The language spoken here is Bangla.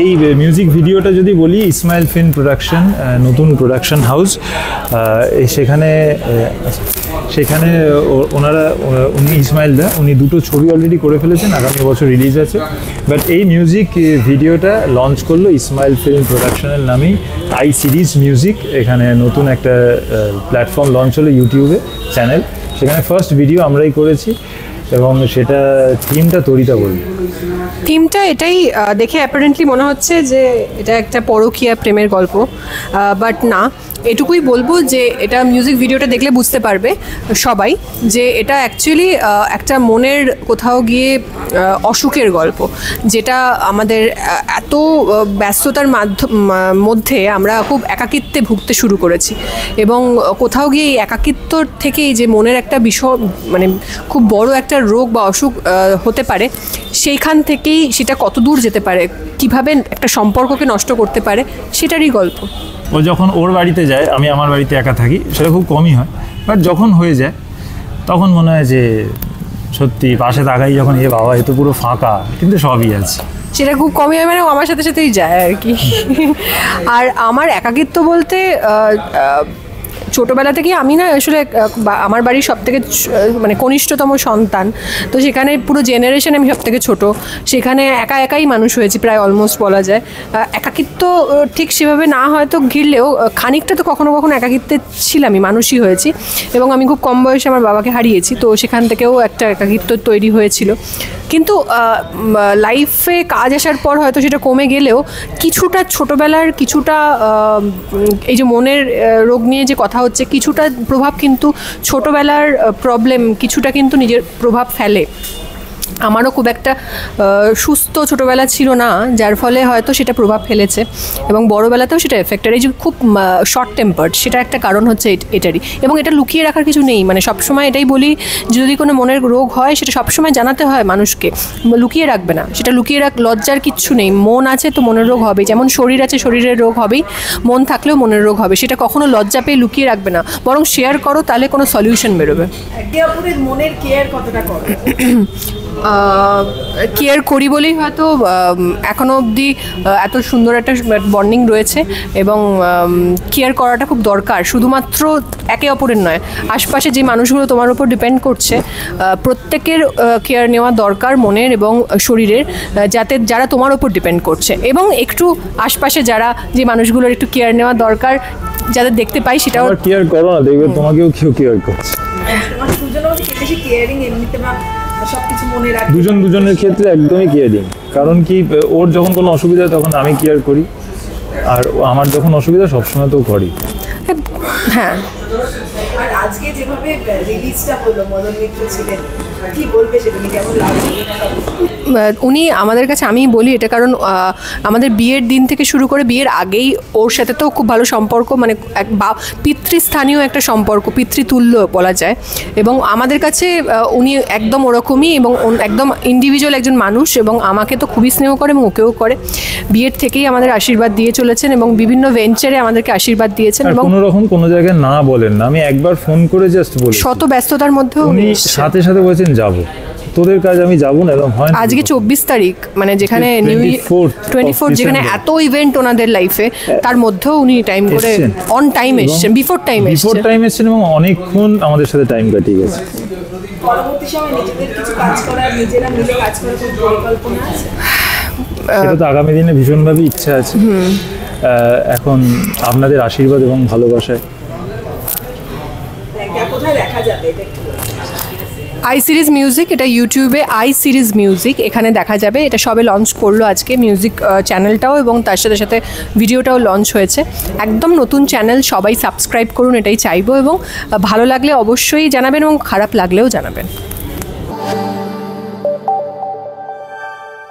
এই মিউজিক ভিডিওটা যদি বলি, ইসমাইল ফিল্ম প্রোডাকশন, নতুন প্রোডাকশন হাউস, সেখানে উনি ইসমাইল দা উনি দুটো ছবি অলরেডি করে ফেলেছেন, আগামী বছর রিলিজ আছে। বাট এই মিউজিক ভিডিওটা লঞ্চ করলো ইসমাইল ফিল্ম প্রোডাকশনের নামেই, আই সিরিজ মিউজিক। এখানে নতুন একটা প্ল্যাটফর্ম লঞ্চ হলো, ইউটিউবে চ্যানেল, সেখানে ফার্স্ট ভিডিও আমরাই করেছি এবং সেটা থিমটা তরিতা বলবে। থিমটা এটাই দেখে অ্যাপারেন্টলি মনে হচ্ছে যে এটা একটা পরকীয়া প্রেমের গল্প, বাট না, এটুকুই বলবো যে এটা মিউজিক ভিডিওটা দেখলে বুঝতে পারবে সবাই যে এটা অ্যাকচুয়ালি একটা মনের কোথাও গিয়ে অসুখের গল্প, যেটা আমাদের এত ব্যস্ততার মধ্যে আমরা খুব একাকিত্বে ভুগতে শুরু করেছি, এবং কোথাও গিয়ে এই একাকিত্ব থেকেই যে মনের একটা বিষয় মানে খুব বড় একটা রোগ বা অসুখ হতে পারে, সেইখান থেকেই সেটা কত দূর যেতে পারে, কিভাবে একটা সম্পর্ককে নষ্ট করতে পারে, সেটারই গল্প। ও যখন ওর বাড়িতে যায়, আমি আমার বাড়িতে একা থাকি, সেটা খুব কমই হয়, বাট যখন হয়ে যায় তখন মনে হয় যে সত্যি পাশে তাকাই যখন, এ বাবা এ তো পুরো ফাঁকা, কিন্তু সবই আছে। সেটা খুব কমই হয়, মানে আমার সাথে সাথেই যায় আর কি। আর আমার একাকিত্ব বলতে ছোটোবেলা থেকে আমি না আসলে আমার বাড়ির সব থেকে মানে কনিষ্ঠতম সন্তান, তো সেখানে পুরো জেনারেশনে আমি সব থেকে ছোটো, সেখানে একা একাই মানুষ হয়েছি প্রায় অলমোস্ট বলা যায়। একাকিত্ব ঠিক সেভাবে না হয়তো ঘিরলেও খানিকটা তো কখনো কখনো একাকিত্বে ছিলামই, মানুষই হয়েছি, এবং আমি খুব কম বয়সে আমার বাবাকে হারিয়েছি, তো সেখান থেকেও একটা একাকিত্ব তৈরি হয়েছিল। কিন্তু লাইফে কাজ আসার পর হয়তো সেটা কমে গেলেও কিছুটা ছোটোবেলার কিছুটা এই যে মনের রোগ নিয়ে যে কথা হচ্ছে, কিছুটা প্রভাব কিন্তু ছোটোবেলার প্রবলেম কিছুটা কিন্তু নিজের প্রভাব ফেলে। আমারও খুব একটা সুস্থ ছোটোবেলা ছিল না, যার ফলে হয়তো সেটা প্রভাব ফেলেছে, এবং বড়োবেলাতেও সেটা এফেক্টেড। এই যে খুব শর্ট টেম্পার্ড, সেটা একটা কারণ হচ্ছে এটারই, এবং এটা লুকিয়ে রাখার কিছু নেই। মানে সবসময় এটাই বলি, যদি কোনো মনের রোগ হয় সেটা সবসময় জানাতে হয় মানুষকে, লুকিয়ে রাখবে না, সেটা লুকিয়ে লজ্জার কিচ্ছু নেই। মন আছে তো মনের রোগ হবে, যেমন শরীর আছে শরীরের রোগ হবেই, মন থাকলেও মনের রোগ হবে, সেটা কখনো লজ্জা পেয়ে লুকিয়ে রাখবে না, বরং শেয়ার করো, তাহলে কোনো সলিউশন বেরোবে। একে অপরের মনের কেয়ার কতটা করো? কেয়ার করি বলেই হয়তো এখনও অবধি এত সুন্দর একটা বন্ডিং রয়েছে, এবং কেয়ার করাটা খুব দরকার, শুধুমাত্র একে অপরের নয়, আশপাশে যে মানুষগুলো তোমার উপর ডিপেন্ড করছে প্রত্যেকের কেয়ার নেওয়া দরকার, মনের এবং শরীরের, যারা তোমার উপর ডিপেন্ড করছে, এবং একটু আশপাশে যারা যে মানুষগুলোর একটু কেয়ার নেওয়া দরকার, যাদের দেখতে পাই সেটাও কেয়ার করো না, দেখবে তোমাকেও কেউ কেয়ার করছে। দুজন দুজনের ক্ষেত্রে একদমই কেয়ারিং, কারণ কি ওর যখন কোনো অসুবিধা তখন আমি কেয়ার করি, আর আমার যখন অসুবিধা সবসময় তো করি। হ্যাঁ, আর আজকে যেভাবে রিলিজটা হলো, মদন মিত্র ছিলেন, কি বলবে সেটা নিয়ে, কেমন লাগছে? উনি আমাদের কাছে, আমি বলি এটা কারণ আমাদের বিয়ের দিন থেকে শুরু করে বিয়ের আগেই ওর সাথে তো খুব ভালো সম্পর্ক, মানে পিতৃস্থানীয় একটা সম্পর্ক, পিতৃতুল্য বলা যায়, এবং আমাদের কাছে উনি একদম ওরকমই, এবং একদম ইন্ডিভিজুয়াল একজন মানুষ, এবং আমাকে তো খুবই স্নেহ করে এবং ওকেও করে। বিয়ের থেকেই আমাদের আশীর্বাদ দিয়ে চলেছেন, এবং বিভিন্ন ভেঞ্চারে আমাদেরকে আশীর্বাদ দিয়েছেন, এবং কোনো রকম কোনো জায়গায় না বলেন না, আমি একবার ফোন করে জাস্ট বলি, শত ব্যস্ততার মধ্যেও উনি সাথে সাথে বলেছেন যাব, তোদের কাজ আমি যাবো না, এবং হয় আজকে 24 তারিখ, মানে যেখানে 24 যেখানে এত ইভেন্ট ওনাদের লাইফে, তার মধ্যেও উনি টাইম করে অন টাইম এসেছেন, বিফোর টাইম এসেছেন, এবং অনেকক্ষণ আমাদের সাথে টাইম কাটিয়ে গেছে। পরবর্তী সময় নিজেদের কিছু কাজ করার, নিজেরা মিলে কাজ করার কোনো পরিকল্পনা আছে? সেটা তো আগামী দিনে ভীষণভাবে ইচ্ছা আছে, এখন আপনাদের আশীর্বাদ এবং ভালোবাসায়। কোথায় দেখা যাবে এটা? আই সিরিজ মিউজিক, এটা ইউটিউবে আই সিরিজ মিউজিক, এখানে দেখা যাবে। এটা সবে লঞ্চ করলো আজকে মিউজিক চ্যানেলটাও, এবং তার সাথে সাথে ভিডিওটাও লঞ্চ হয়েছে। একদম নতুন চ্যানেল, সবাই সাবস্ক্রাইব করুন, এটাই চাইবো, এবং ভালো লাগলে অবশ্যই জানাবেন, এবং খারাপ লাগলেও জানাবেন।